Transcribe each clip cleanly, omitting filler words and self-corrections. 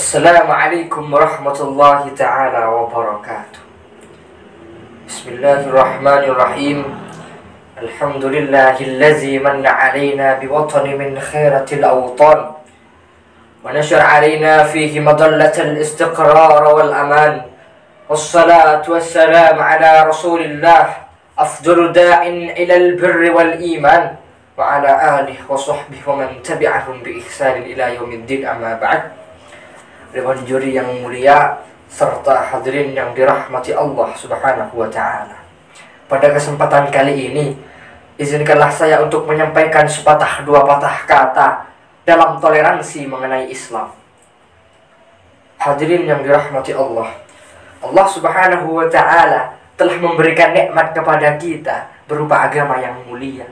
Assalamualaikum warahmatullahi ta'ala wabarakatuh. Bismillahirrahmanirrahim. Alhamdulillahillazi manna alaina biwatani min khairatil awtan wa nashar alaina fihi madallatal istiqrar wal aman. Wassalatu wassalam ala rasulillah afdalu da'in ilal birri wal iman wa ala alihi wa sahbihi wa man tabi'ahum bi ihsanin ila yaumiddin, amma ba'd. Dewan juri yang mulia serta hadirin yang dirahmati Allah Subhanahu wa ta'ala. Pada kesempatan kali ini, izinkanlah saya untuk menyampaikan sepatah dua patah kata dalam toleransi mengenai Islam. Hadirin yang dirahmati Allah, Allah Subhanahu wa ta'ala telah memberikan nikmat kepada kita berupa agama yang mulia,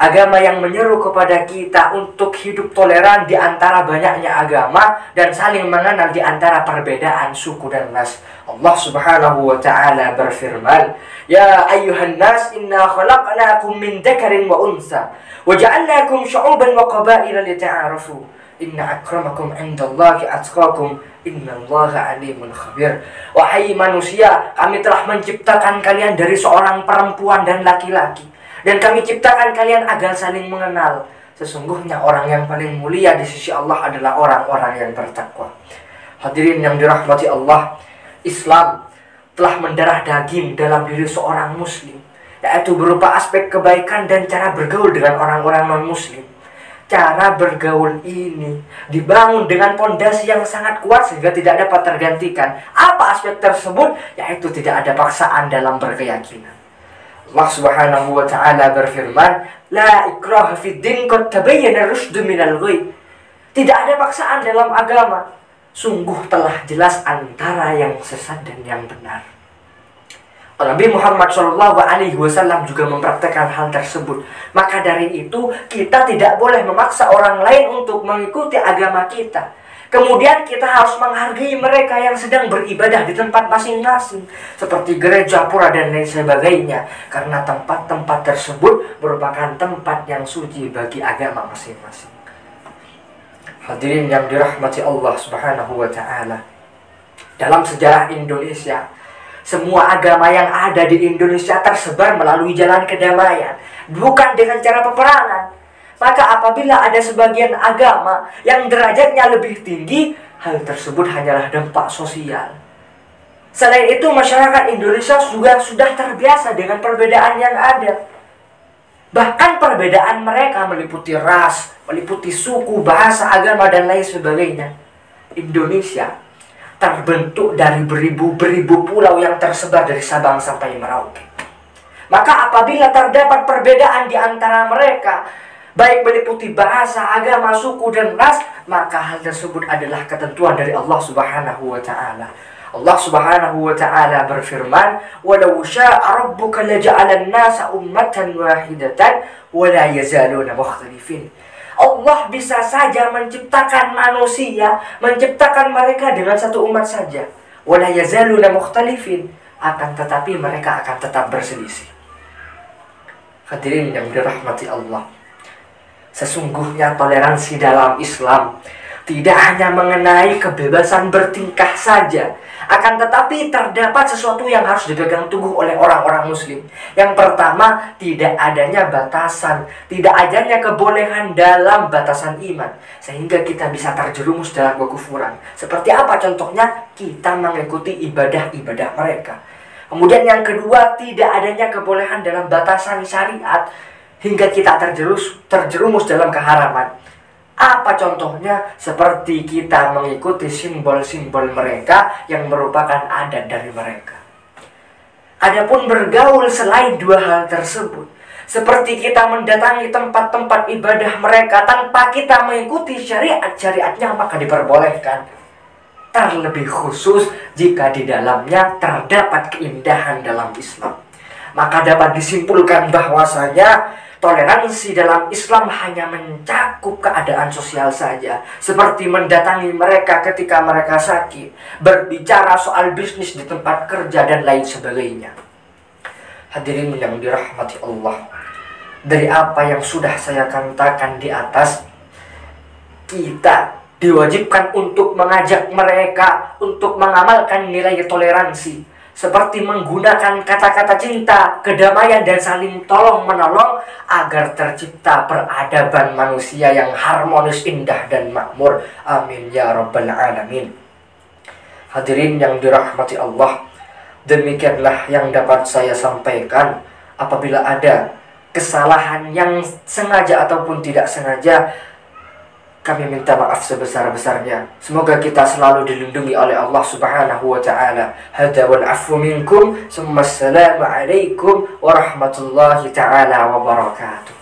agama yang menyeru kepada kita untuk hidup toleran di antara banyaknya agama dan saling mengenal di antara perbedaan suku dan ras. Allah Subhanahu wa ta'ala berfirman, "Ya ayyuhan nas, inna khalaqnakum min dzakarin wa unsa wa ja'alnakum syu'uban wa qabaila lita'arafu. Inna akramakum 'indallahi atqakum. Innallaha 'alimun khabir." Wahai manusia, kami telah menciptakan kalian dari seorang perempuan dan laki-laki, dan kami ciptakan kalian agar saling mengenal. Sesungguhnya orang yang paling mulia di sisi Allah adalah orang-orang yang bertakwa. Hadirin yang dirahmati Allah, Islam telah mendarah daging dalam diri seorang muslim, yaitu berupa aspek kebaikan dan cara bergaul dengan orang-orang non-muslim. Cara bergaul ini dibangun dengan pondasi yang sangat kuat sehingga tidak dapat tergantikan. Apa aspek tersebut? Yaitu tidak ada paksaan dalam berkeyakinan. Allah Subhanahu wa ta'ala berfirman, "La ikraha fid din, qad tabayyana ar-rusydu minal ghayy." Tidak ada paksaan dalam agama. Sungguh telah jelas antara yang sesat dan yang benar. Nabi Muhammad SAW juga mempraktekkan hal tersebut. Maka dari itu kita tidak boleh memaksa orang lain untuk mengikuti agama kita. Kemudian kita harus menghargai mereka yang sedang beribadah di tempat masing-masing, seperti gereja, pura, dan lain sebagainya, karena tempat-tempat tersebut merupakan tempat yang suci bagi agama masing-masing. Hadirin yang dirahmati Allah Subhanahu wa ta'ala, dalam sejarah Indonesia, semua agama yang ada di Indonesia tersebar melalui jalan kedamaian, bukan dengan cara peperangan. Maka apabila ada sebagian agama yang derajatnya lebih tinggi, hal tersebut hanyalah dampak sosial. Selain itu, masyarakat Indonesia juga sudah terbiasa dengan perbedaan yang ada. Bahkan perbedaan mereka meliputi ras, meliputi suku, bahasa, agama, dan lain sebagainya. Indonesia terbentuk dari beribu-beribu pulau yang tersebar dari Sabang sampai Merauke. Maka apabila terdapat perbedaan di antara mereka, baik meliputi bahasa, agama, suku, dan ras, maka hal tersebut adalah ketentuan dari Allah Subhanahu wa ta'ala. Allah Subhanahu wa ta'ala berfirman, "Walau syaa rabbuka laja'alan nasa ummatan wahidatan wa la yazaluna mukhtalifin." Allah bisa saja menciptakan manusia, menciptakan mereka dengan satu umat saja. Wa la yazaluna mukhtalifin, akan tetapi mereka akan tetap berselisih. Hadirin yang dirahmati Allah, sesungguhnya toleransi dalam Islam tidak hanya mengenai kebebasan bertingkah saja, akan tetapi terdapat sesuatu yang harus dipegang teguh oleh orang-orang muslim. Yang pertama, tidak adanya batasan, tidak adanya kebolehan dalam batasan iman, sehingga kita bisa terjerumus dalam kekufuran. Seperti apa contohnya? Kita mengikuti ibadah-ibadah mereka. Kemudian yang kedua, tidak adanya kebolehan dalam batasan syariat, hingga kita terjerumus dalam keharaman. Apa contohnya? Seperti kita mengikuti simbol-simbol mereka yang merupakan adat dari mereka. Adapun bergaul selain dua hal tersebut, seperti kita mendatangi tempat-tempat ibadah mereka tanpa kita mengikuti syariat-syariatnya, maka diperbolehkan. Terlebih khusus jika di dalamnya terdapat keindahan dalam Islam. Maka dapat disimpulkan bahwasanya toleransi dalam Islam hanya mencakup keadaan sosial saja, seperti mendatangi mereka ketika mereka sakit, berbicara soal bisnis di tempat kerja, dan lain sebagainya. Hadirin yang dirahmati Allah, dari apa yang sudah saya katakan di atas, kita diwajibkan untuk mengajak mereka untuk mengamalkan nilai toleransi, seperti menggunakan kata-kata cinta, kedamaian, dan saling tolong-menolong agar tercipta peradaban manusia yang harmonis, indah, dan makmur. Amin ya rabbal alamin. Hadirin yang dirahmati Allah, demikianlah yang dapat saya sampaikan. Apabila ada kesalahan yang sengaja ataupun tidak sengaja, kami minta maaf sebesar-besarnya. Semoga kita selalu dilindungi oleh Allah Subhanahu wa ta'ala. Hadza wal afwu minkum. Assalamu alaikum warahmatullahi ta'ala wabarakatuh.